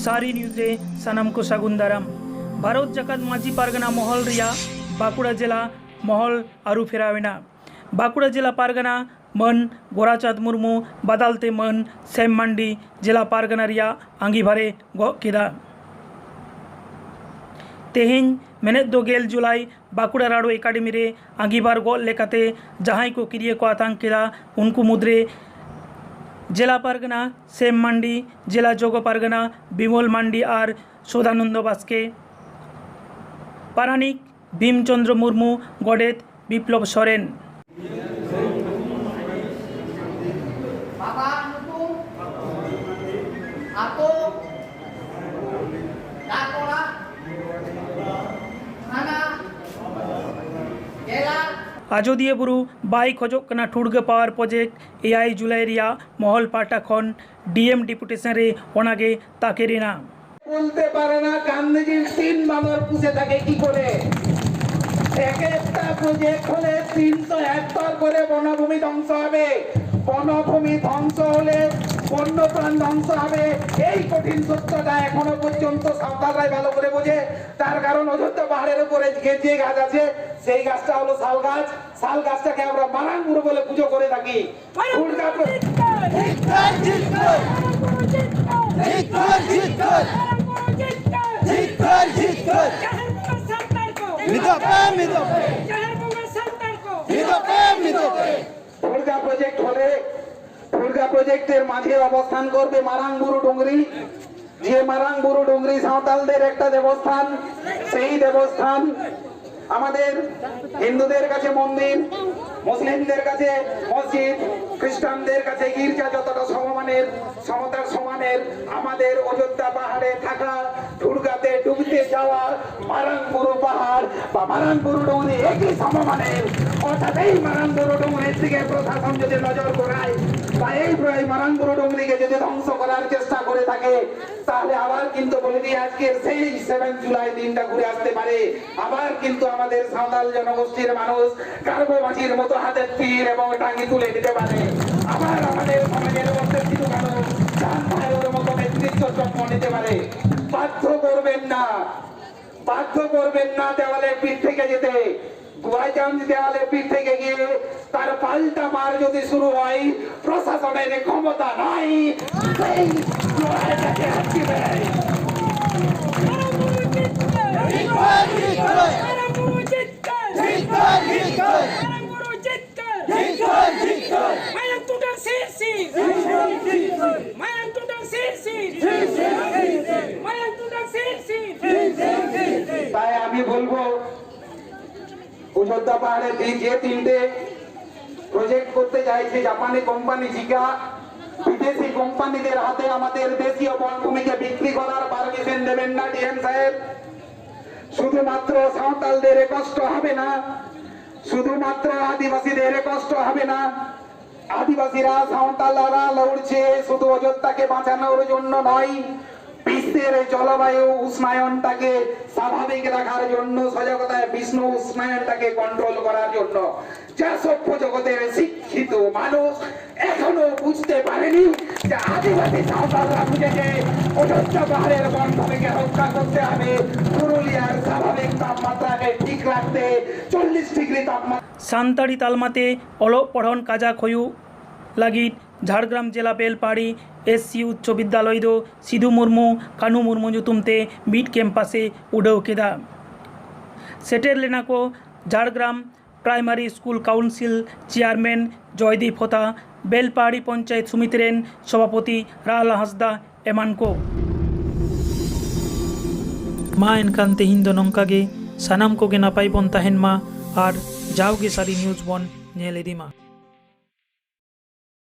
सारी न्यूज़े सनम को सागुन दाराम। भारत जाकात माझी पारगना महल रिया बाकुड़ा जिला महल आरु फेरावेना। बाकुड़ा जिला पारगना मन गोराचाँद मुर्मू बदलते मन सैम मांडी जिला पारगना रिया आंगीभारे गग केदा। तेहें मेनेद दो 1 जुलाई बाकुड़ा राडो एकाडेमी रे आंगीभार गग लेकाते जहां को किरिए को आतंक केदा उनको मुद्रे जिला पारगना सैम मांडी, जिला जोग पारगना बिमल मांडी और सदानंद बास्के, पारानिक भीमचंद्र मुर्मू, गडेत विप्लव सोरेन। आजोदिया बुरु बाई खोजोग कना ठुड़गा पावर प्रोजेक्ट 7 जुलाई रिया महल पाटा खन डीएम डिपुटेशन रे ओनागे ताकेरिना বলতে পারে না গান্ধীজির 3 বানর পুষে থাকে কি করে। এক একটা প্রজেক্ট হলে 300 হেক্টর করে বনভূমি ধ্বংস হবে। বনভূমি ধ্বংস হলে বন্যপ্রাণ ধ্বংস হবে। এই কঠিন সত্যটা এখনো পর্যন্ত সাঁওতালরাই ভালো করে বোঝে। তার কারণ অযোধ্যা পাহাড়ের উপরে যে গাছ আছে সেই গাছটা হলো শাল গাছ। শাল গাছটাকে আমরা মারাঙ্গুরু বলে পুজো করে থাকি। দুর্গা প্রজেক্ট হলে দুর্গা প্রজেক্টের মাঝে অবস্থান করবে মারাঙ্গুরু ডুংরি। যে মারাঙ্গুরু ডুংরি সাঁওতালদের একটা দেবস্থান। সেই দেবস্থান আমাদের হিন্দুদের কাছে মন্দির, মুসলিমদের কাছে মসজিদ, খ্রিস্টানদের কাছে গির্জা যতটা সমমানের সমতার সমানের আমাদের অযোধ্যা পাহাড়ে থাকা দুর্গাতে ডুবতে যাওয়া মারাঙ্গুরু পাহাড় বা মারাঙ্গুরু ডুংরি একই সমমানের। অর্থাৎ এই মারাঙ্গুরু ডুংরির দিকে প্রশাসন যদি নজর ঘোরায় বা এই মারাঙ্গুরু ডুংরিকে যদি ধ্বংস করার চেষ্টা করে থাকে তাহলে আবার কিন্তু বলে দিই আজকের সেই 7 জুলাই দিনটা ঘুরে আসতে পারে। আবার কিন্তু আমাদের সাঁওতাল জনগোষ্ঠীর মানুষ কার্ববাজির মতো হাতের তীর এবং টাঙ্গি তুলে দিতে পারে। আবার আমাদের সমাজের মধ্যে কিছু মানুষ চাঁদ ভাইয়ের মতো নেতৃত্ব জন্ম নিতে পারে। বাধ্য করবেন না দেওয়ালে পিঠ থেকে যেতে। গোয়াইচান্দ দেওয়ালে পিঠ থেকে গিয়ে তার পাল্টা মার যদি শুরু হয় প্রশাসনের ক্ষমতা নাই সেই লড়াইটাকে হাঁটবে। তাই আমি বলবো অযোধ্যা পাহাড়ে যে 3টে প্রজেক্ট করতে চাইছে জাপানি কোম্পানি জিকা, বিদেশি কোম্পানিদের হাতে আমাদের দেশীয় বনভূমিকে বিক্রি করার পারমিশন দেবেন না ডিএম সাহেব। শুধুমাত্র সাঁওতালদের কষ্ট হবে না, শুধুমাত্র আদিবাসীদের কষ্ট হবে না। আদিবাসীরা সাঁওতালরা লড়ছে শুধু অযোধ্যাকে বাঁচানোর জন্য নয়, বিশ্বের জলবায়ু উষ্ণায়নটাকে স্বাভাবিক রাখার জন্য, সজাগতায় বিশ্ব উষ্ণায়নটাকে কন্ট্রোল করার জন্য। যা সভ্য জগতের শিক্ষিত মানুষ এখনো বুঝতে পারেনি যে আদিবাসী সাঁওতালরা বুঝেছে অযোধ্যা পাহাড়ের বনভূমিকে রক্ষা করতে হবে, পুরুলিয়ার স্বাভাবিক তাপমাত্রাকে ঠিক রাখতে 40 ডিগ্রি তাপমাত্রা। सान्ताड़ी तालमाते अलग पढ़न काजा खयु लगी झाड़ग्राम जिला बेलपाड़ी SC उच्च विद्यालय दो सिधु मुर्मू कानू मुर्मू जुतुमते बीट कैम्पासे उड़ाव केदा। सेटेर लेना को Jhargram primary school council chairman Jaydeep Hota, Belpari panchayat समितिरेन सभापति राला हांसदा एमान को मा एनखान तेहिन दो नंकागे सानाम कोगे नापाय बन ताहेन मा और जाओगे सारी न्यूज़ बन नेल इदी मा।